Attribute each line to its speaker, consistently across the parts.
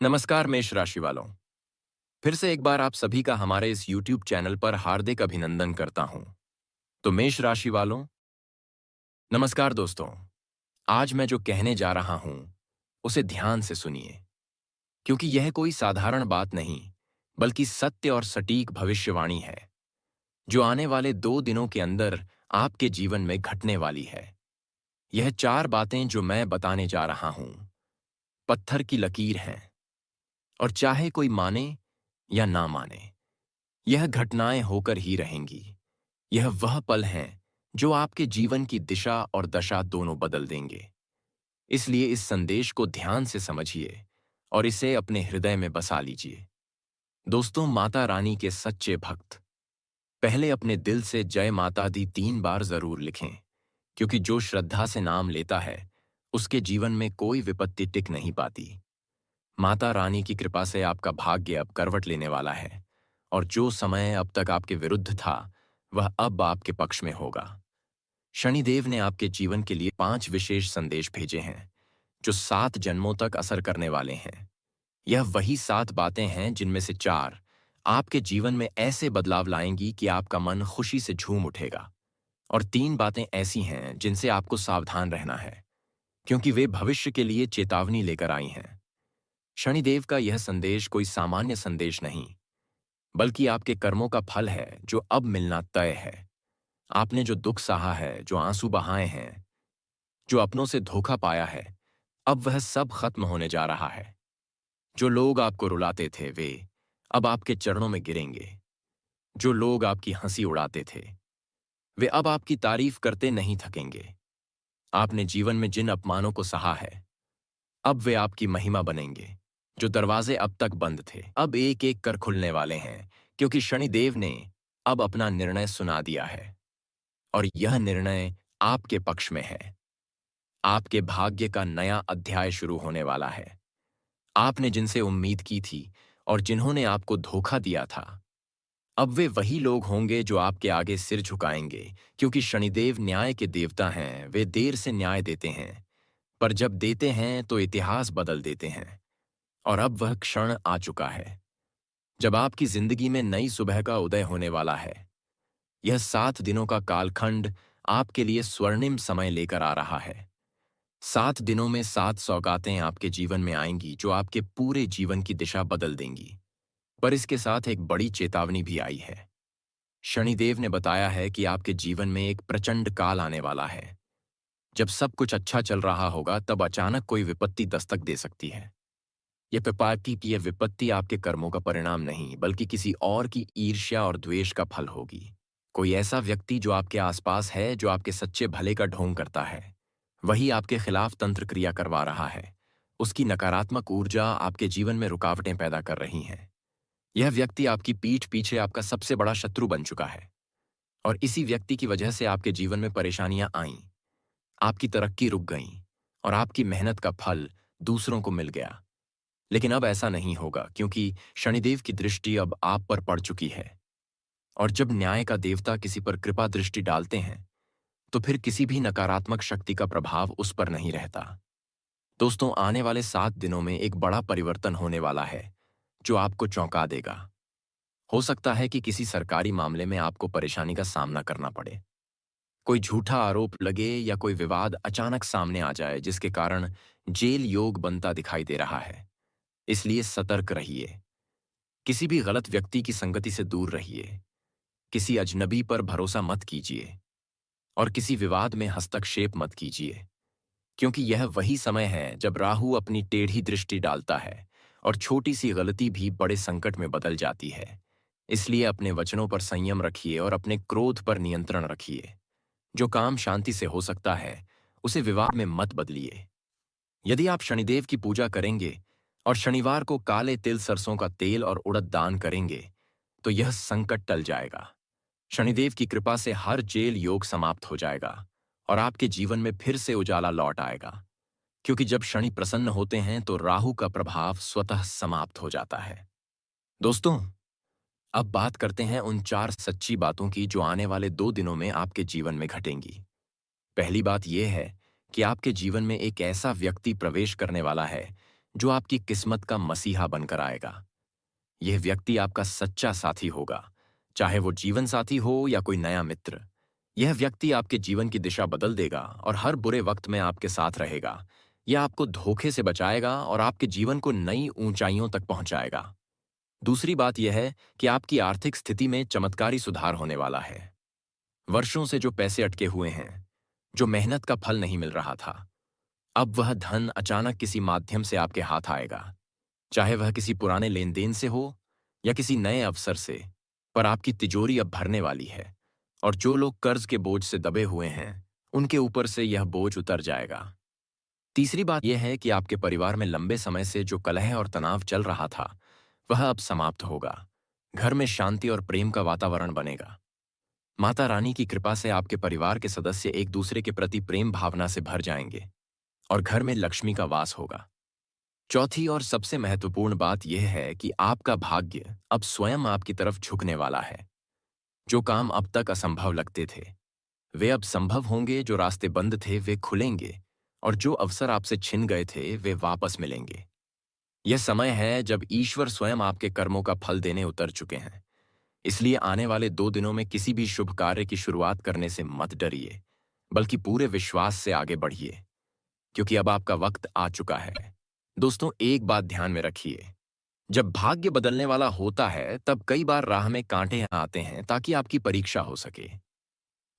Speaker 1: नमस्कार मेष राशि वालों। फिर से एक बार आप सभी का हमारे इस YouTube चैनल पर हार्दिक अभिनंदन करता हूं। तो मेष राशि वालों, नमस्कार दोस्तों। आज मैं जो कहने जा रहा हूं उसे ध्यान से सुनिए, क्योंकि यह कोई साधारण बात नहीं बल्कि सत्य और सटीक भविष्यवाणी है जो आने वाले 2 दिनों के अंदर आपके जीवन में घटने वाली है। यह 4 बातें जो मैं बताने जा रहा हूं पत्थर की लकीर हैं, और चाहे कोई माने या ना माने, यह घटनाएं होकर ही रहेंगी। यह वह पल हैं जो आपके जीवन की दिशा और दशा दोनों बदल देंगे। इसलिए इस संदेश को ध्यान से समझिए और इसे अपने हृदय में बसा लीजिए। दोस्तों, माता रानी के सच्चे भक्त पहले अपने दिल से जय माता दी 3 बार जरूर लिखें, क्योंकि जो श्रद्धा से नाम लेता है उसके जीवन में कोई विपत्ति टिक नहीं पाती। माता रानी की कृपा से आपका भाग्य अब करवट लेने वाला है, और जो समय अब तक आपके विरुद्ध था वह अब आपके पक्ष में होगा। शनिदेव ने आपके जीवन के लिए 5 विशेष संदेश भेजे हैं जो 7 जन्मों तक असर करने वाले हैं। यह वही 7 बातें हैं जिनमें से 4 आपके जीवन में ऐसे बदलाव लाएंगी कि आपका मन खुशी से झूम उठेगा, और 3 बातें ऐसी हैं जिनसे आपको सावधान रहना है, क्योंकि वे भविष्य के लिए चेतावनी लेकर आई हैं। शनिदेव का यह संदेश कोई सामान्य संदेश नहीं, बल्कि आपके कर्मों का फल है जो अब मिलना तय है। आपने जो दुख सहा है, जो आंसू बहाए हैं, जो अपनों से धोखा पाया है, अब वह सब खत्म होने जा रहा है। जो लोग आपको रुलाते थे वे अब आपके चरणों में गिरेंगे। जो लोग आपकी हंसी उड़ाते थे वे अब आपकी तारीफ करते नहीं थकेंगे। आपने जीवन में जिन अपमानों को सहा है अब वे आपकी महिमा बनेंगे। जो दरवाजे अब तक बंद थे अब एक एक कर खुलने वाले हैं, क्योंकि शनिदेव ने अब अपना निर्णय सुना दिया है, और यह निर्णय आपके पक्ष में है। आपके भाग्य का नया अध्याय शुरू होने वाला है। आपने जिनसे उम्मीद की थी और जिन्होंने आपको धोखा दिया था, अब वे वही लोग होंगे जो आपके आगे सिर झुकाएंगे, क्योंकि शनिदेव न्याय के देवता हैं। वे देर से न्याय देते हैं, पर जब देते हैं तो इतिहास बदल देते हैं। और अब वह क्षण आ चुका है जब आपकी जिंदगी में नई सुबह का उदय होने वाला है। यह 7 दिनों का कालखंड आपके लिए स्वर्णिम समय लेकर आ रहा है। 7 दिनों में 7 सौगातें आपके जीवन में आएंगी जो आपके पूरे जीवन की दिशा बदल देंगी। पर इसके साथ एक बड़ी चेतावनी भी आई है। शनिदेव ने बताया है कि आपके जीवन में एक प्रचंड काल आने वाला है। जब सब कुछ अच्छा चल रहा होगा तब अचानक कोई विपत्ति दस्तक दे सकती है। यह विपत्ति आपके कर्मों का परिणाम नहीं, बल्कि किसी और की ईर्ष्या और द्वेष का फल होगी। कोई ऐसा व्यक्ति जो आपके आसपास है, जो आपके सच्चे भले का ढोंग करता है, वही आपके खिलाफ तंत्र क्रिया करवा रहा है। उसकी नकारात्मक ऊर्जा आपके जीवन में रुकावटें पैदा कर रही है। यह व्यक्ति आपकी पीठ पीछे आपका सबसे बड़ा शत्रु बन चुका है, और इसी व्यक्ति की वजह से आपके जीवन में परेशानियां आईं, आपकी तरक्की रुक गईं, और आपकी मेहनत का फल दूसरों को मिल गया। लेकिन अब ऐसा नहीं होगा, क्योंकि शनिदेव की दृष्टि अब आप पर पड़ चुकी है। और जब न्याय का देवता किसी पर कृपा दृष्टि डालते हैं तो फिर किसी भी नकारात्मक शक्ति का प्रभाव उस पर नहीं रहता। दोस्तों, आने वाले 7 दिनों में एक बड़ा परिवर्तन होने वाला है जो आपको चौंका देगा। हो सकता है कि किसी सरकारी मामले में आपको परेशानी का सामना करना पड़े। कोई झूठा आरोप लगे या कोई विवाद अचानक सामने आ जाए जिसके कारण जेल योग बनता दिखाई दे रहा है। इसलिए सतर्क रहिए। किसी भी गलत व्यक्ति की संगति से दूर रहिए। किसी अजनबी पर भरोसा मत कीजिए, और किसी विवाद में हस्तक्षेप मत कीजिए, क्योंकि यह वही समय है जब राहु अपनी टेढ़ी दृष्टि डालता है और छोटी सी गलती भी बड़े संकट में बदल जाती है। इसलिए अपने वचनों पर संयम रखिए और अपने क्रोध पर नियंत्रण रखिए। जो काम शांति से हो सकता है उसे विवाद में मत बदलिए। यदि आप शनिदेव की पूजा करेंगे और शनिवार को काले तिल, सरसों का तेल और उड़द दान करेंगे तो यह संकट टल जाएगा। शनिदेव की कृपा से हर जेल योग समाप्त हो जाएगा और आपके जीवन में फिर से उजाला लौट आएगा, क्योंकि जब शनि प्रसन्न होते हैं तो राहु का प्रभाव स्वतः समाप्त हो जाता है। दोस्तों, अब बात करते हैं उन 4 सच्ची बातों की जो आने वाले 2 दिनों में आपके जीवन में घटेंगी। पहली बात यह है कि आपके जीवन में एक ऐसा व्यक्ति प्रवेश करने वाला है जो आपकी किस्मत का मसीहा बनकर आएगा। यह व्यक्ति आपका सच्चा साथी होगा, चाहे वो जीवन साथी हो या कोई नया मित्र। यह व्यक्ति आपके जीवन की दिशा बदल देगा और हर बुरे वक्त में आपके साथ रहेगा। यह आपको धोखे से बचाएगा और आपके जीवन को नई ऊंचाइयों तक पहुंचाएगा। दूसरी बात यह है कि आपकी आर्थिक स्थिति में चमत्कारी सुधार होने वाला है। वर्षों से जो पैसे अटके हुए हैं, जो मेहनत का फल नहीं मिल रहा था, अब वह धन अचानक किसी माध्यम से आपके हाथ आएगा। चाहे वह किसी पुराने लेन देन से हो या किसी नए अवसर से, पर आपकी तिजोरी अब भरने वाली है। और जो लोग कर्ज के बोझ से दबे हुए हैं, उनके ऊपर से यह बोझ उतर जाएगा। तीसरी बात यह है कि आपके परिवार में लंबे समय से जो कलह और तनाव चल रहा था, वह अब समाप्त होगा। घर में शांति और प्रेम का वातावरण बनेगा। माता रानी की कृपा से आपके परिवार के सदस्य एक दूसरे के प्रति प्रेम भावना से भर जाएंगे और घर में लक्ष्मी का वास होगा। चौथी और सबसे महत्वपूर्ण बात यह है कि आपका भाग्य अब स्वयं आपकी तरफ झुकने वाला है। जो काम अब तक असंभव लगते थे, वे अब संभव होंगे। जो रास्ते बंद थे, वे खुलेंगे और जो अवसर आपसे छिन गए थे, वे वापस मिलेंगे। यह समय है जब ईश्वर स्वयं आपके कर्मों का फल देने उतर चुके हैं। इसलिए आने वाले 2 दिनों में किसी भी शुभ कार्य की शुरुआत करने से मत डरिए, बल्कि पूरे विश्वास से आगे बढ़िए, क्योंकि अब आपका वक्त आ चुका है। दोस्तों, एक बात ध्यान में रखिए। जब भाग्य बदलने वाला होता है, तब कई बार राह में कांटे आते हैं ताकि आपकी परीक्षा हो सके।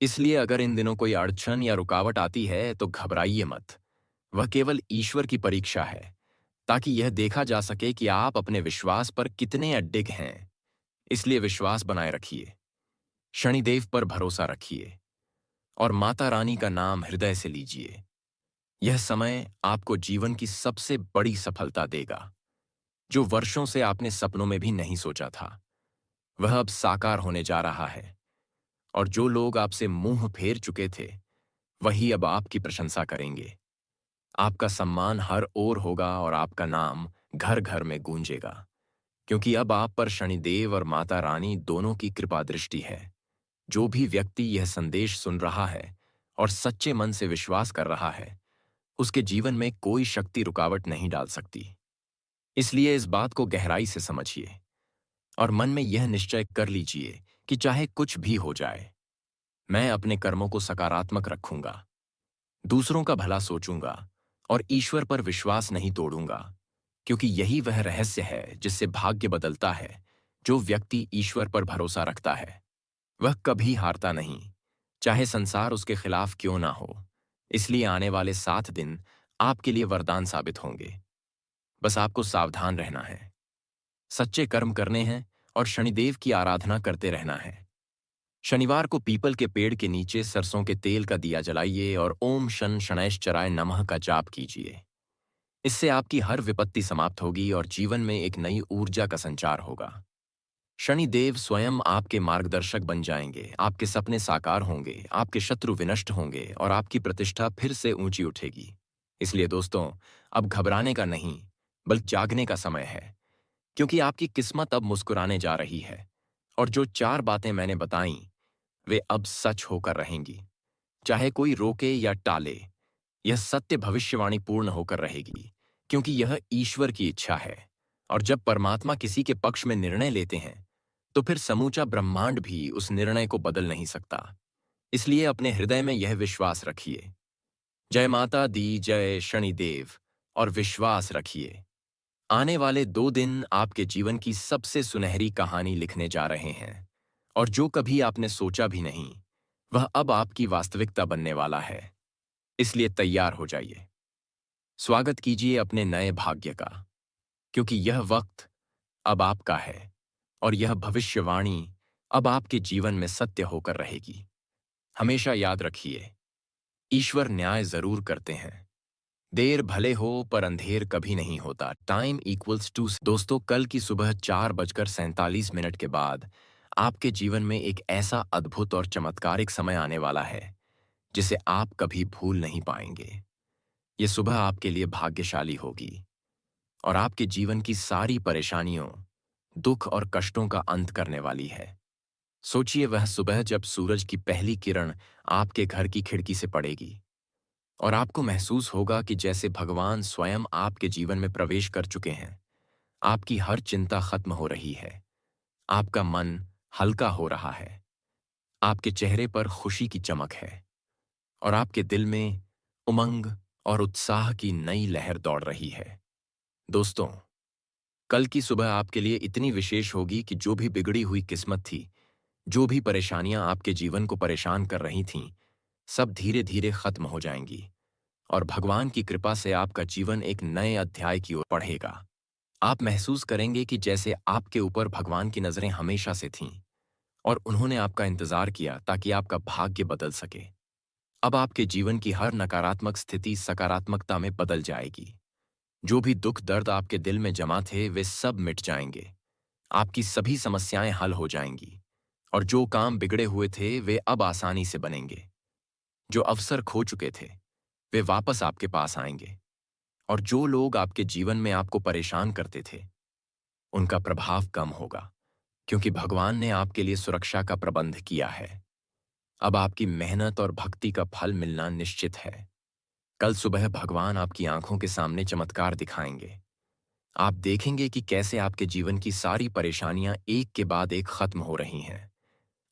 Speaker 1: इसलिए अगर इन दिनों कोई अड़चन या रुकावट आती है, तो घबराइए मत। वह केवल ईश्वर की परीक्षा है, ताकि यह देखा जा सके कि आप अपने विश्वास पर कितने अडिग हैं। इसलिए विश्वास बनाए रखिए, शनिदेव पर भरोसा रखिए और माता रानी का नाम हृदय से लीजिए। यह समय आपको जीवन की सबसे बड़ी सफलता देगा, जो वर्षों से आपने सपनों में भी नहीं सोचा था। वह अब साकार होने जा रहा है और जो लोग आपसे मुंह फेर चुके थे, वही अब आपकी प्रशंसा करेंगे। आपका सम्मान हर ओर होगा और आपका नाम घर घर में गूंजेगा, क्योंकि अब आप पर शनिदेव और माता रानी दोनों की कृपा दृष्टि है। जो भी व्यक्ति यह संदेश सुन रहा है और सच्चे मन से विश्वास कर रहा है, उसके जीवन में कोई शक्ति रुकावट नहीं डाल सकती। इसलिए इस बात को गहराई से समझिए और मन में यह निश्चय कर लीजिए कि चाहे कुछ भी हो जाए, मैं अपने कर्मों को सकारात्मक रखूंगा, दूसरों का भला सोचूंगा और ईश्वर पर विश्वास नहीं तोड़ूंगा, क्योंकि यही वह रहस्य है जिससे भाग्य बदलता है। जो व्यक्ति ईश्वर पर भरोसा रखता है, वह कभी हारता नहीं, चाहे संसार उसके खिलाफ क्यों ना हो। इसलिए आने वाले 7 दिन आपके लिए वरदान साबित होंगे। बस आपको सावधान रहना है, सच्चे कर्म करने हैं और शनिदेव की आराधना करते रहना है। शनिवार को पीपल के पेड़ के नीचे सरसों के तेल का दिया जलाइए और ओम शन शनैश्चराय नमः का जाप कीजिए। इससे आपकी हर विपत्ति समाप्त होगी और जीवन में एक नई ऊर्जा का संचार होगा। शनिदेव स्वयं आपके मार्गदर्शक बन जाएंगे, आपके सपने साकार होंगे, आपके शत्रु विनष्ट होंगे और आपकी प्रतिष्ठा फिर से ऊंची उठेगी। इसलिए दोस्तों, अब घबराने का नहीं, बल्कि जागने का समय है, क्योंकि आपकी किस्मत अब मुस्कुराने जा रही है और जो 4 बातें मैंने बताईं, वे अब सच होकर रहेंगी। चाहे कोई रोके या टाले, यह सत्य भविष्यवाणी पूर्ण होकर रहेगी, क्योंकि यह ईश्वर की इच्छा है। और जब परमात्मा किसी के पक्ष में निर्णय लेते हैं, तो फिर समूचा ब्रह्मांड भी उस निर्णय को बदल नहीं सकता। इसलिए अपने हृदय में यह विश्वास रखिए, जय माता दी, जय शनिदेव, और विश्वास रखिए, आने वाले 2 दिन आपके जीवन की सबसे सुनहरी कहानी लिखने जा रहे हैं। और जो कभी आपने सोचा भी नहीं, वह अब आपकी वास्तविकता बनने वाला है। इसलिए तैयार हो जाइए, स्वागत कीजिए अपने नए भाग्य का, क्योंकि यह वक्त अब आपका है और यह भविष्यवाणी अब आपके जीवन में सत्य होकर रहेगी। हमेशा याद रखिए, ईश्वर न्याय जरूर करते हैं। देर भले हो पर अंधेर कभी नहीं होता। Time equals to. दोस्तों, कल की सुबह 4:47 के बाद आपके जीवन में एक ऐसा अद्भुत और चमत्कारिक समय आने वाला है जिसे आप कभी भूल नहीं पाएंगे। ये सुबह आपके लिए भाग्यशाली होगी और आपके जीवन की सारी परेशानियों, दुख और कष्टों का अंत करने वाली है। सोचिए, वह सुबह जब सूरज की पहली किरण आपके घर की खिड़की से पड़ेगी और आपको महसूस होगा कि जैसे भगवान स्वयं आपके जीवन में प्रवेश कर चुके हैं। आपकी हर चिंता खत्म हो रही है। आपका मन हल्का हो रहा है। आपके चेहरे पर खुशी की चमक है और आपके दिल में उमंग और उत्साह की नई लहर दौड़ रही है। दोस्तों, कल की सुबह आपके लिए इतनी विशेष होगी कि जो भी बिगड़ी हुई किस्मत थी, जो भी परेशानियां आपके जीवन को परेशान कर रही थीं, सब धीरे धीरे खत्म हो जाएंगी और भगवान की कृपा से आपका जीवन एक नए अध्याय की ओर बढ़ेगा। आप महसूस करेंगे कि जैसे आपके ऊपर भगवान की नजरें हमेशा से थीं और उन्होंने आपका इंतजार किया ताकि आपका भाग्य बदल सके। अब आपके जीवन की हर नकारात्मक स्थिति सकारात्मकता में बदल जाएगी। जो भी दुख दर्द आपके दिल में जमा थे वे सब मिट जाएंगे। आपकी सभी समस्याएं हल हो जाएंगी और जो काम बिगड़े हुए थे वे अब आसानी से बनेंगे। जो अवसर खो चुके थे वे वापस आपके पास आएंगे और जो लोग आपके जीवन में आपको परेशान करते थे उनका प्रभाव कम होगा, क्योंकि भगवान ने आपके लिए सुरक्षा का प्रबंध किया है। अब आपकी मेहनत और भक्ति का फल मिलना निश्चित है। कल सुबह भगवान आपकी आंखों के सामने चमत्कार दिखाएंगे। आप देखेंगे कि कैसे आपके जीवन की सारी परेशानियां एक के बाद एक खत्म हो रही हैं।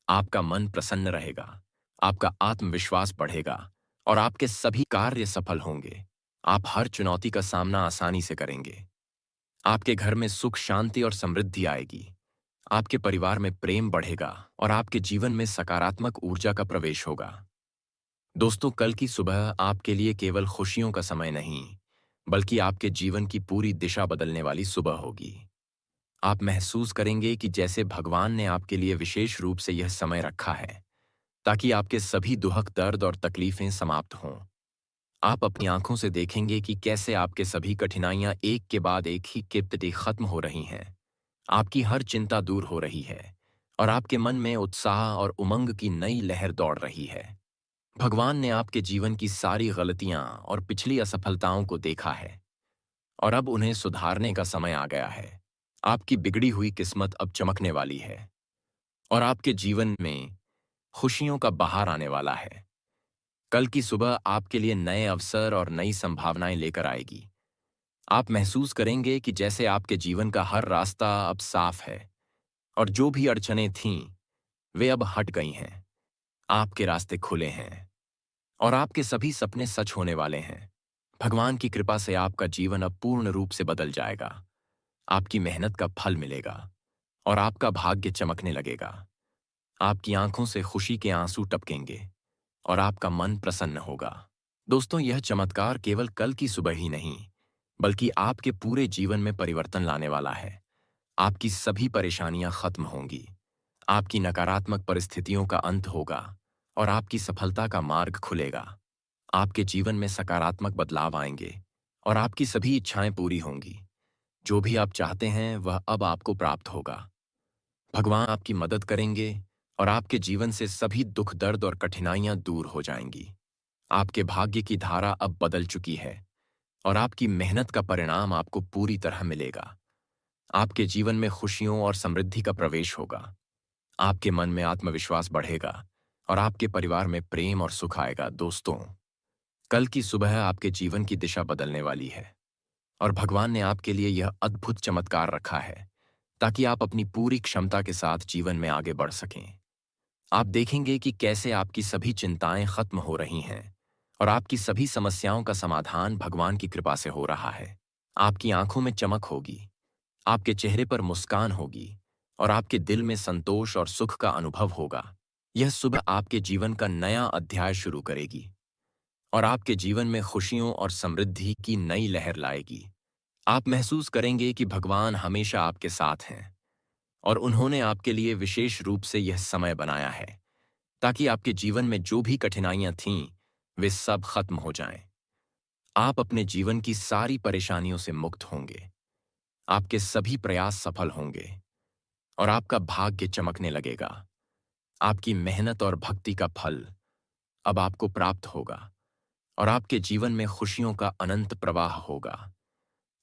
Speaker 1: आपका मन प्रसन्न रहेगा, आपका आत्मविश्वास बढ़ेगा और आपके सभी कार्य सफल होंगे। आप हर चुनौती का सामना आसानी से करेंगे। आपके घर में सुख शांति और समृद्धि आएगी। आपके परिवार में प्रेम बढ़ेगा और आपके जीवन में सकारात्मक ऊर्जा का प्रवेश होगा। दोस्तों, कल की सुबह आपके लिए केवल खुशियों का समय नहीं, बल्कि आपके जीवन की पूरी दिशा बदलने वाली सुबह होगी। आप महसूस करेंगे कि जैसे भगवान ने आपके लिए विशेष रूप से यह समय रखा है ताकि आपके सभी दुख दर्द और तकलीफें समाप्त हों। आप अपनी आंखों से देखेंगे कि कैसे आपके सभी कठिनाइयां एक के बाद एक ही किप्तती खत्म हो रही हैं। आपकी हर चिंता दूर हो रही है और आपके मन में उत्साह और उमंग की नई लहर दौड़ रही है। भगवान ने आपके जीवन की सारी गलतियां और पिछली असफलताओं को देखा है और अब उन्हें सुधारने का समय आ गया है। आपकी बिगड़ी हुई किस्मत अब चमकने वाली है और आपके जीवन में खुशियों का बहार आने वाला है। कल की सुबह आपके लिए नए अवसर और नई संभावनाएं लेकर आएगी। आप महसूस करेंगे कि जैसे आपके जीवन का हर रास्ता अब साफ है और जो भी अड़चनें थीं वे अब हट गई हैं। आपके रास्ते खुले हैं और आपके सभी सपने सच होने वाले हैं। भगवान की कृपा से आपका जीवन अब पूर्ण रूप से बदल जाएगा। आपकी मेहनत का फल मिलेगा और आपका भाग्य चमकने लगेगा। आपकी आंखों से खुशी के आंसू टपकेंगे और आपका मन प्रसन्न होगा। दोस्तों, यह चमत्कार केवल कल की सुबह ही नहीं, बल्कि आपके पूरे जीवन में परिवर्तन लाने वाला है। आपकी सभी परेशानियां खत्म होंगी। आपकी नकारात्मक परिस्थितियों का अंत होगा और आपकी सफलता का मार्ग खुलेगा। आपके जीवन में सकारात्मक बदलाव आएंगे और आपकी सभी इच्छाएं पूरी होंगी। जो भी आप चाहते हैं वह अब आपको प्राप्त होगा। भगवान आपकी मदद करेंगे और आपके जीवन से सभी दुख दर्द और कठिनाइयां दूर हो जाएंगी। आपके भाग्य की धारा अब बदल चुकी है और आपकी मेहनत का परिणाम आपको पूरी तरह मिलेगा। आपके जीवन में खुशियों और समृद्धि का प्रवेश होगा। आपके मन में आत्मविश्वास बढ़ेगा और आपके परिवार में प्रेम और सुख आएगा। दोस्तों, कल की सुबह आपके जीवन की दिशा बदलने वाली है और भगवान ने आपके लिए यह अद्भुत चमत्कार रखा है ताकि आप अपनी पूरी क्षमता के साथ जीवन में आगे बढ़ सकें। आप देखेंगे कि कैसे आपकी सभी चिंताएं खत्म हो रही हैं और आपकी सभी समस्याओं का समाधान भगवान की कृपा से हो रहा है। आपकी आंखों में चमक होगी, आपके चेहरे पर मुस्कान होगी और आपके दिल में संतोष और सुख का अनुभव होगा। यह सुबह आपके जीवन का नया अध्याय शुरू करेगी और आपके जीवन में खुशियों और समृद्धि की नई लहर लाएगी। आप महसूस करेंगे कि भगवान हमेशा आपके साथ हैं और उन्होंने आपके लिए विशेष रूप से यह समय बनाया है ताकि आपके जीवन में जो भी कठिनाइयां थीं वे सब खत्म हो जाएं। आप अपने जीवन की सारी परेशानियों से मुक्त होंगे। आपके सभी प्रयास सफल होंगे और आपका भाग्य चमकने लगेगा। आपकी मेहनत और भक्ति का फल अब आपको प्राप्त होगा और आपके जीवन में खुशियों का अनंत प्रवाह होगा।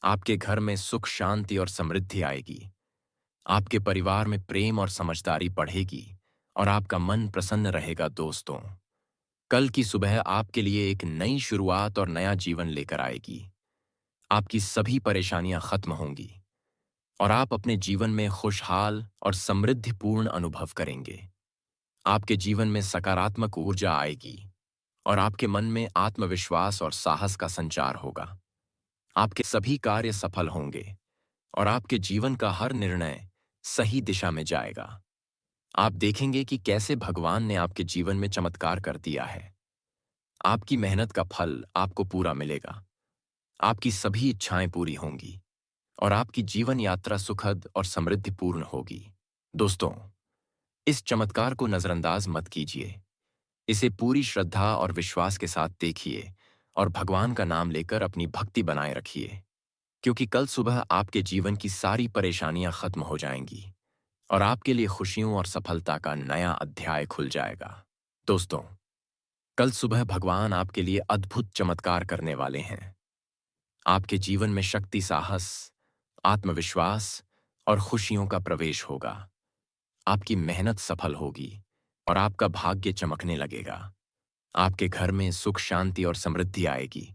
Speaker 1: आपके घर में सुख शांति और समृद्धि आएगी। आपके परिवार में प्रेम और समझदारी बढ़ेगी और आपका मन प्रसन्न रहेगा। दोस्तों, कल की सुबह आपके लिए एक नई शुरुआत और नया जीवन लेकर आएगी। आपकी सभी परेशानियां खत्म होंगी और आप अपने जीवन में खुशहाल और समृद्धिपूर्ण अनुभव करेंगे। आपके जीवन में सकारात्मक ऊर्जा आएगी और आपके मन में आत्मविश्वास और साहस का संचार होगा। आपके सभी कार्य सफल होंगे और आपके जीवन का हर निर्णय सही दिशा में जाएगा। आप देखेंगे कि कैसे भगवान ने आपके जीवन में चमत्कार कर दिया है। आपकी मेहनत का फल आपको पूरा मिलेगा। आपकी सभी इच्छाएं पूरी होंगी और आपकी जीवन यात्रा सुखद और समृद्धिपूर्ण होगी। दोस्तों, इस चमत्कार को नजरअंदाज मत कीजिए। इसे पूरी श्रद्धा और विश्वास के साथ देखिए और भगवान का नाम लेकर अपनी भक्ति बनाए रखिए, क्योंकि कल सुबह आपके जीवन की सारी परेशानियां खत्म हो जाएंगी और आपके लिए खुशियों और सफलता का नया अध्याय खुल जाएगा। दोस्तों, कल सुबह भगवान आपके लिए अद्भुत चमत्कार करने वाले हैं। आपके जीवन में शक्ति, साहस, आत्मविश्वास और खुशियों का प्रवेश होगा। आपकी मेहनत सफल होगी और आपका भाग्य चमकने लगेगा। आपके घर में सुख, शांति और समृद्धि आएगी।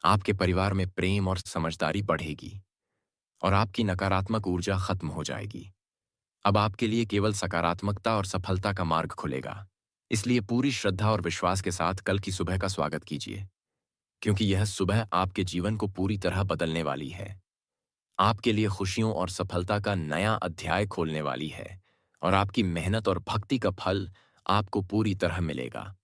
Speaker 1: आपके परिवार में प्रेम और समझदारी बढ़ेगी और आपकी नकारात्मक ऊर्जा खत्म हो जाएगी। अब आपके लिए केवल सकारात्मकता और सफलता का मार्ग खुलेगा। इसलिए पूरी श्रद्धा और विश्वास के साथ कल की सुबह का स्वागत कीजिए, क्योंकि यह सुबह आपके जीवन को पूरी तरह बदलने वाली है। आपके लिए खुशियों और सफलता का नया अध्याय खोलने वाली है और आपकी मेहनत और भक्ति का फल आपको पूरी तरह मिलेगा।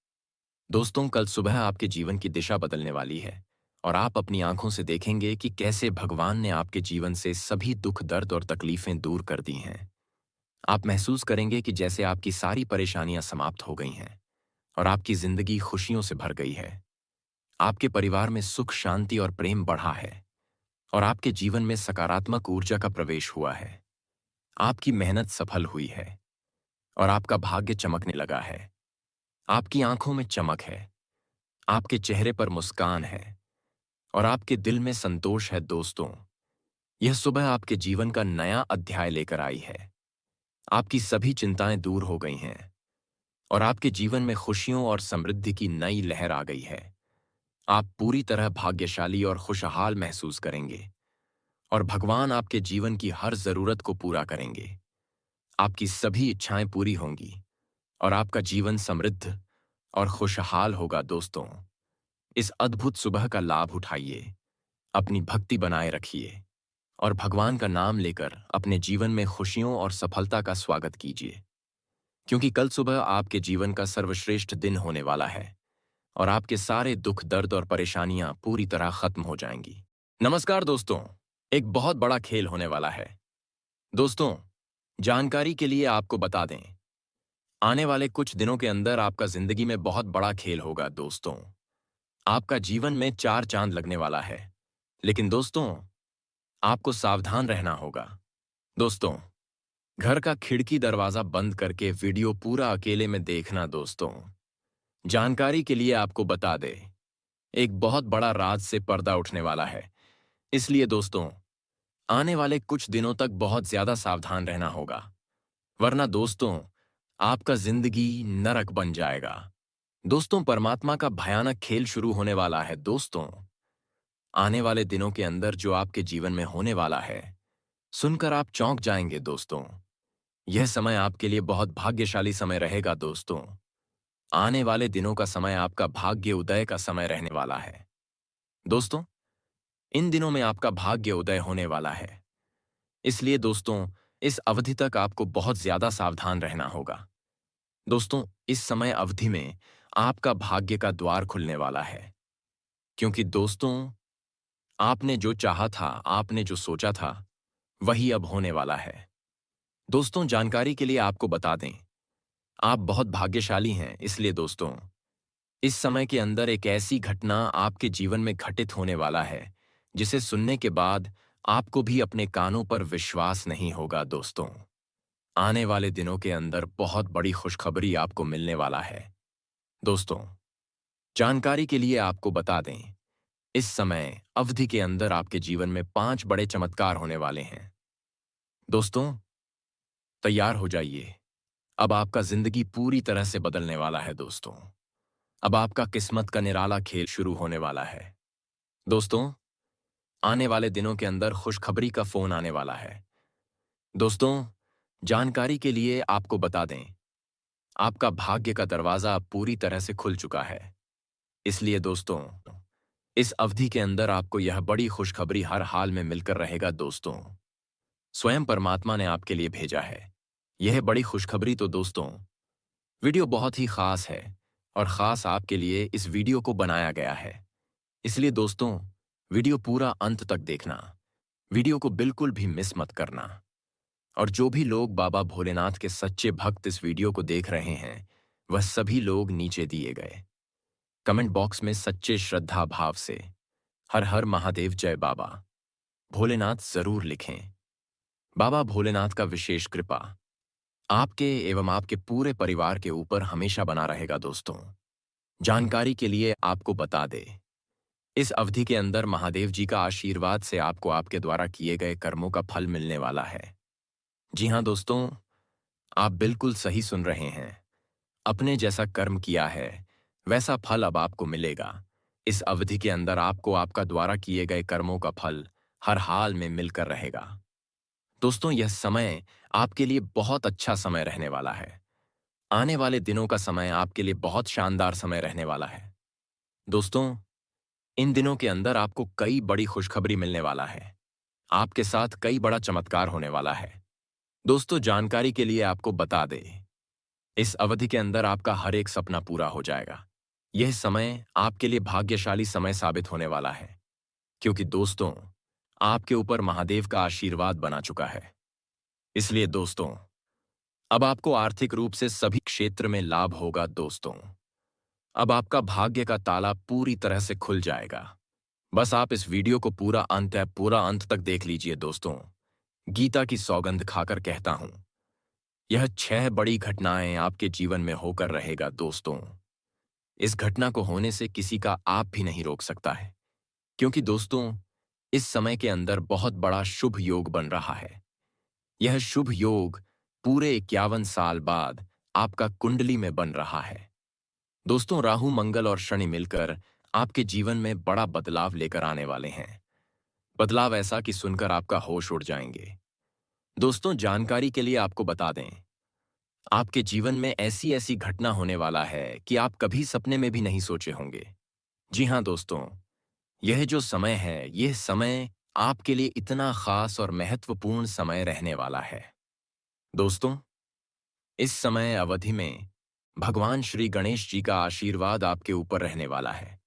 Speaker 1: दोस्तों, कल सुबह आपके जीवन की दिशा बदलने वाली है और आप अपनी आंखों से देखेंगे कि कैसे भगवान ने आपके जीवन से सभी दुख, दर्द और तकलीफें दूर कर दी हैं। आप महसूस करेंगे कि जैसे आपकी सारी परेशानियां समाप्त हो गई हैं और आपकी जिंदगी खुशियों से भर गई है। आपके परिवार में सुख, शांति और प्रेम बढ़ा है और आपके जीवन में सकारात्मक ऊर्जा का प्रवेश हुआ है। आपकी मेहनत सफल हुई है और आपका भाग्य चमकने लगा है। आपकी आंखों में चमक है, आपके चेहरे पर मुस्कान है और आपके दिल में संतोष है। दोस्तों, यह सुबह आपके जीवन का नया अध्याय लेकर आई है। आपकी सभी चिंताएं दूर हो गई हैं और आपके जीवन में खुशियों और समृद्धि की नई लहर आ गई है। आप पूरी तरह भाग्यशाली और खुशहाल महसूस करेंगे और भगवान आपके जीवन की हर जरूरत को पूरा करेंगे। आपकी सभी इच्छाएं पूरी होंगी और आपका जीवन समृद्ध और खुशहाल होगा। दोस्तों, इस अद्भुत सुबह का लाभ उठाइए, अपनी भक्ति बनाए रखिए और भगवान का नाम लेकर अपने जीवन में खुशियों और सफलता का स्वागत कीजिए, क्योंकि कल सुबह आपके जीवन का सर्वश्रेष्ठ दिन होने वाला है और आपके सारे दुख, दर्द और परेशानियां पूरी तरह खत्म हो जाएंगी। नमस्कार दोस्तों, एक बहुत बड़ा खेल होने वाला है। दोस्तों, जानकारी के लिए आपको बता दें, आने वाले कुछ दिनों के अंदर आपका जिंदगी में बहुत बड़ा खेल होगा। दोस्तों, आपका जीवन में चार चांद लगने वाला है, लेकिन दोस्तों, आपको सावधान रहना होगा। दोस्तों, घर का खिड़की दरवाजा बंद करके वीडियो पूरा अकेले में देखना। दोस्तों, जानकारी के लिए आपको बता दे, एक बहुत बड़ा राज से पर्दा उठने वाला है। इसलिए दोस्तों, आने वाले कुछ दिनों तक बहुत ज्यादा सावधान रहना होगा, वरना दोस्तों, आपका जिंदगी नरक बन जाएगा। दोस्तों, परमात्मा का भयानक खेल शुरू होने वाला है। दोस्तों, आने वाले दिनों के अंदर जो आपके जीवन में होने वाला है, सुनकर आप चौंक जाएंगे। दोस्तों, यह समय आपके लिए बहुत भाग्यशाली समय रहेगा। दोस्तों, आने वाले दिनों का समय आपका भाग्य उदय का समय रहने वाला है। दोस्तों, इन दिनों में आपका भाग्य उदय होने वाला है। इसलिए दोस्तों, इस अवधि तक आपको बहुत ज्यादा सावधान रहना होगा। दोस्तों, इस समय अवधि में आपका भाग्य का द्वार खुलने वाला है, क्योंकि दोस्तों, आपने जो चाहा था, आपने जो सोचा था, वही अब होने वाला है। दोस्तों, जानकारी के लिए आपको बता दें, आप बहुत भाग्यशाली हैं। इसलिए दोस्तों, इस समय के अंदर एक ऐसी घटना आपके जीवन में घटित होने वाला है, जिसे सुनने के बाद आपको भी अपने कानों पर विश्वास नहीं होगा। दोस्तों, आने वाले दिनों के अंदर बहुत बड़ी खुशखबरी आपको मिलने वाला है। दोस्तों, जानकारी के लिए आपको बता दें, इस समय अवधि के अंदर आपके जीवन में 5 बड़े चमत्कार होने वाले हैं। दोस्तों, तैयार हो जाइए। अब आपका जिंदगी पूरी तरह से बदलने वाला है। दोस्तों, अब आपका किस्मत का निराला खेल शुरू होने वाला है। दोस्तों, आने वाले दिनों के अंदर खुशखबरी का फोन आने वाला है। दोस्तों, जानकारी के लिए आपको बता दें, आपका भाग्य का दरवाजा अब पूरी तरह से खुल चुका है। इसलिए दोस्तों, इस अवधि के अंदर आपको यह बड़ी खुशखबरी हर हाल में मिलकर रहेगा दोस्तों। स्वयं परमात्मा ने आपके लिए भेजा है। यह बड़ी खुशखबरी तो दोस्तों, वीडियो बहुत ही खास है और खास आपके लिए इस वीडियो को बनाया गया है। इसलिए दोस्तों, वीडियो पूरा अंत तक देखना। वीडियो को बिल्कुल भी मिस मत करना। और जो भी लोग बाबा भोलेनाथ के सच्चे भक्त इस वीडियो को देख रहे हैं, वह सभी लोग नीचे दिए गए कमेंट बॉक्स में सच्चे श्रद्धा भाव से हर हर महादेव जय बाबा भोलेनाथ जरूर लिखें। बाबा भोलेनाथ का विशेष कृपा आपके एवं आपके पूरे परिवार के ऊपर हमेशा बना रहेगा दोस्तों। जानकारी के लिए आपको बता दे, इस अवधि के अंदर महादेव जी का आशीर्वाद से आपको आपके द्वारा किए गए कर्मों का फल मिलने वाला है। जी हाँ दोस्तों, आप बिल्कुल सही सुन रहे हैं। अपने जैसा कर्म किया है, वैसा फल अब आपको मिलेगा। इस अवधि के अंदर आपको आपका द्वारा किए गए कर्मों का फल हर हाल में मिलकर रहेगा। दोस्तों, यह समय आपके लिए बहुत अच्छा समय रहने वाला है। आने वाले दिनों का समय आपके लिए बहुत शानदार समय रहने वाला है। दोस्तों, इन दिनों के अंदर आपको कई बड़ी खुशखबरी मिलने वाला है। आपके साथ कई बड़ा चमत्कार होने वाला है। दोस्तों, जानकारी के लिए आपको बता दें, इस अवधि के अंदर आपका हर एक सपना पूरा हो जाएगा। यह समय आपके लिए भाग्यशाली समय साबित होने वाला है, क्योंकि दोस्तों, आपके ऊपर महादेव का आशीर्वाद बना चुका है। इसलिए दोस्तों, अब आपको आर्थिक रूप से सभी क्षेत्र में लाभ होगा दोस्तों। अब आपका भाग्य का ताला पूरी तरह से खुल जाएगा। बस आप इस वीडियो को पूरा अंत तक देख लीजिए दोस्तों। गीता की सौगंध खाकर कहता हूं, यह 6 बड़ी घटनाएं आपके जीवन में होकर रहेगा दोस्तों। इस घटना को होने से किसी का आप भी नहीं रोक सकता है, क्योंकि दोस्तों, इस समय के अंदर बहुत बड़ा शुभ योग बन रहा है। यह शुभ योग पूरे 51 साल बाद आपका कुंडली में बन रहा है। दोस्तों, राहु, मंगल और शनि मिलकर आपके जीवन में बड़ा बदलाव लेकर आने वाले हैं। बदलाव ऐसा कि सुनकर आपका होश उड़ जाएंगे। दोस्तों, जानकारी के लिए आपको बता दें, आपके जीवन में ऐसी ऐसी घटना होने वाला है कि आप कभी सपने में भी नहीं सोचे होंगे। जी हाँ दोस्तों, यह जो समय है, यह समय आपके लिए इतना खास और महत्वपूर्ण समय रहने वाला है। दोस्तों, इस समय अवधि में भगवान श्री गणेश जी का आशीर्वाद आपके ऊपर रहने वाला है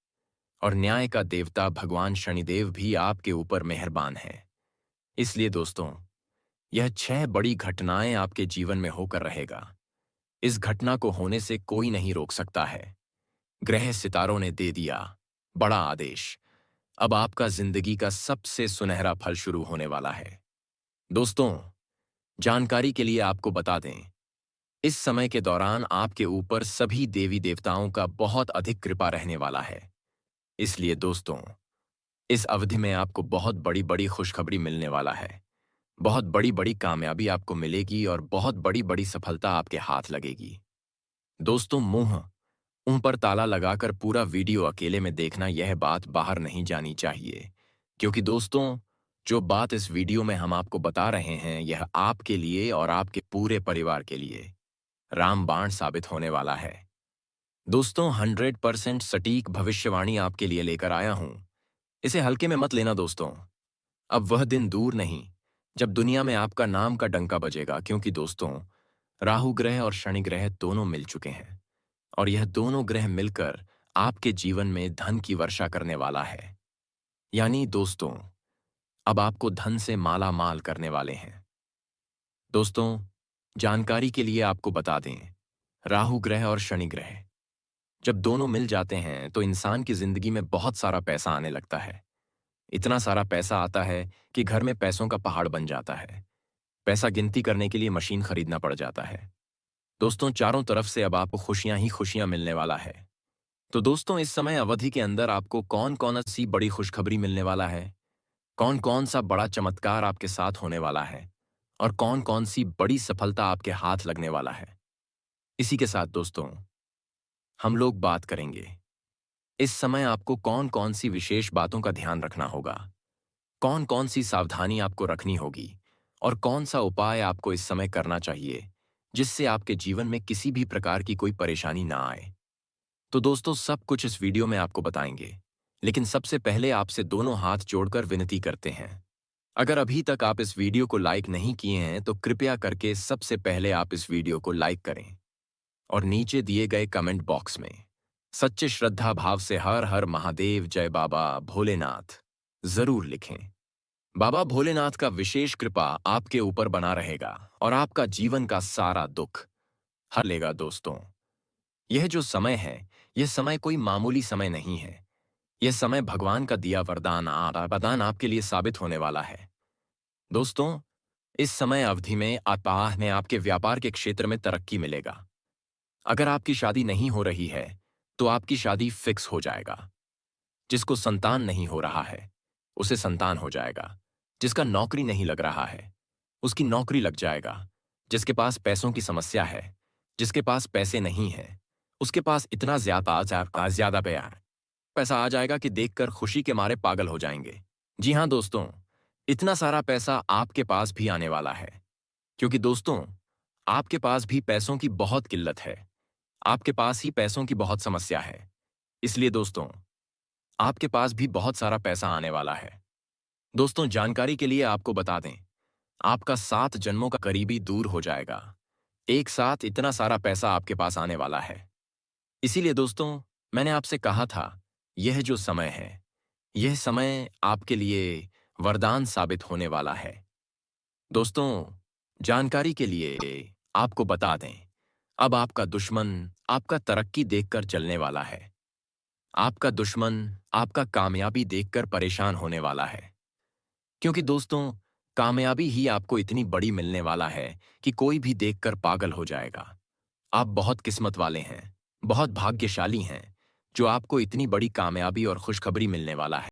Speaker 1: और न्याय का देवता भगवान शनिदेव भी आपके ऊपर मेहरबान है। इसलिए दोस्तों, यह 6 बड़ी घटनाएं आपके जीवन में होकर रहेगा। इस घटना को होने से कोई नहीं रोक सकता है। ग्रह सितारों ने दे दिया बड़ा आदेश। अब आपका जिंदगी का सबसे सुनहरा फल शुरू होने वाला है। दोस्तों, जानकारी के लिए आपको बता दें, इस समय के दौरान आपके ऊपर सभी देवी देवताओं का बहुत अधिक कृपा रहने वाला है। इसलिए दोस्तों, इस अवधि में आपको बहुत बड़ी बड़ी खुशखबरी मिलने वाला है। बहुत बड़ी बड़ी कामयाबी आपको मिलेगी और बहुत बड़ी बड़ी सफलता आपके हाथ लगेगी। दोस्तों, मुंह पर ताला लगाकर पूरा वीडियो अकेले में देखना, यह बात बाहर नहीं जानी चाहिए, क्योंकि दोस्तों, जो बात इस वीडियो में हम आपको बता रहे हैं, यह आपके लिए और आपके पूरे परिवार के लिए रामबाण साबित होने वाला है। दोस्तों, 100% सटीक भविष्यवाणी आपके लिए लेकर आया हूं। इसे हल्के में मत लेना दोस्तों। अब वह दिन दूर नहीं जब दुनिया में आपका नाम का डंका बजेगा, क्योंकि दोस्तों, राहु ग्रह और शनि ग्रह दोनों मिल चुके हैं और यह दोनों ग्रह मिलकर आपके जीवन में धन की वर्षा करने वाला है। यानी दोस्तों, अब आपको धन से माला माल करने वाले हैं। दोस्तों, जानकारी के लिए आपको बता दें, राहु ग्रह और शनि ग्रह जब दोनों मिल जाते हैं तो इंसान की जिंदगी में बहुत सारा पैसा आने लगता है। इतना सारा पैसा आता है कि घर में पैसों का पहाड़ बन जाता है। पैसा गिनती करने के लिए मशीन खरीदना पड़ जाता है। दोस्तों, चारों तरफ से अब आपको खुशियां ही खुशियां मिलने वाला है। तो दोस्तों, इस समय अवधि के अंदर आपको कौन कौन सी बड़ी खुशखबरी मिलने वाला है, कौन कौन सा बड़ा चमत्कार आपके साथ होने वाला है और कौन कौन सी बड़ी सफलता आपके हाथ लगने वाला है। इसी के साथ दोस्तों, हम लोग बात करेंगे। इस समय आपको कौन-कौन सी विशेष बातों का ध्यान रखना होगा, कौन-कौन सी सावधानी आपको रखनी होगी और कौन-सा उपाय आपको इस समय करना चाहिए, जिससे आपके जीवन में किसी भी प्रकार की कोई परेशानी ना आए। तो दोस्तों सब कुछ इस वीडियो में आपको बताएंगे, लेकिन सबसे पहले आपसे दोनों हाथ जोड़कर विनती करते हैं। अगर अभी तक आप इस वीडियो को लाइक नहीं किए हैं तो कृपया करके सबसे पहले आप इस वीडियो को लाइक करें और नीचे दिए गए कमेंट बॉक्स में सच्चे श्रद्धा भाव से हर हर महादेव जय बाबा भोलेनाथ जरूर लिखें। बाबा भोलेनाथ का विशेष कृपा आपके ऊपर बना रहेगा और आपका जीवन का सारा दुख हर लेगा। दोस्तों यह जो समय है, यह समय कोई मामूली समय नहीं है। यह समय भगवान का दिया वरदान आपके लिए साबित होने वाला है। दोस्तों इस समय अवधि में अपाह में आपके व्यापार के क्षेत्र में तरक्की मिलेगा। अगर आपकी शादी नहीं हो रही है तो आपकी शादी फिक्स हो जाएगा। जिसको संतान नहीं हो रहा है उसे संतान हो जाएगा। जिसका नौकरी नहीं लग रहा है उसकी नौकरी लग जाएगा। जिसके पास पैसों की समस्या है, जिसके पास पैसे नहीं है, उसके पास इतना ज्यादा पैसा आ जाएगा कि देखकर खुशी के मारे पागल हो जाएंगे। जी हाँ दोस्तों, इतना सारा पैसा आपके पास भी आने वाला है, क्योंकि दोस्तों आपके पास भी पैसों की बहुत किल्लत है। आपके पास ही पैसों की बहुत समस्या है। इसलिए दोस्तों आपके पास भी बहुत सारा पैसा आने वाला है। दोस्तों जानकारी के लिए आपको बता दें, आपका 7 जन्मों का करीबी दूर हो जाएगा। एक साथ इतना सारा पैसा आपके पास आने वाला है। इसीलिए दोस्तों मैंने आपसे कहा था, यह जो समय है, यह समय आपके लिए वरदान साबित होने वाला है। दोस्तों जानकारी के लिए आपको बता दें, अब आपका दुश्मन आपका तरक्की देखकर चलने वाला है। आपका दुश्मन आपका कामयाबी देखकर परेशान होने वाला है, क्योंकि दोस्तों कामयाबी ही आपको इतनी बड़ी मिलने वाला है कि कोई भी देखकर पागल हो जाएगा। आप बहुत किस्मत वाले हैं, बहुत भाग्यशाली हैं, जो आपको इतनी बड़ी कामयाबी और खुशखबरी मिलने वाला है।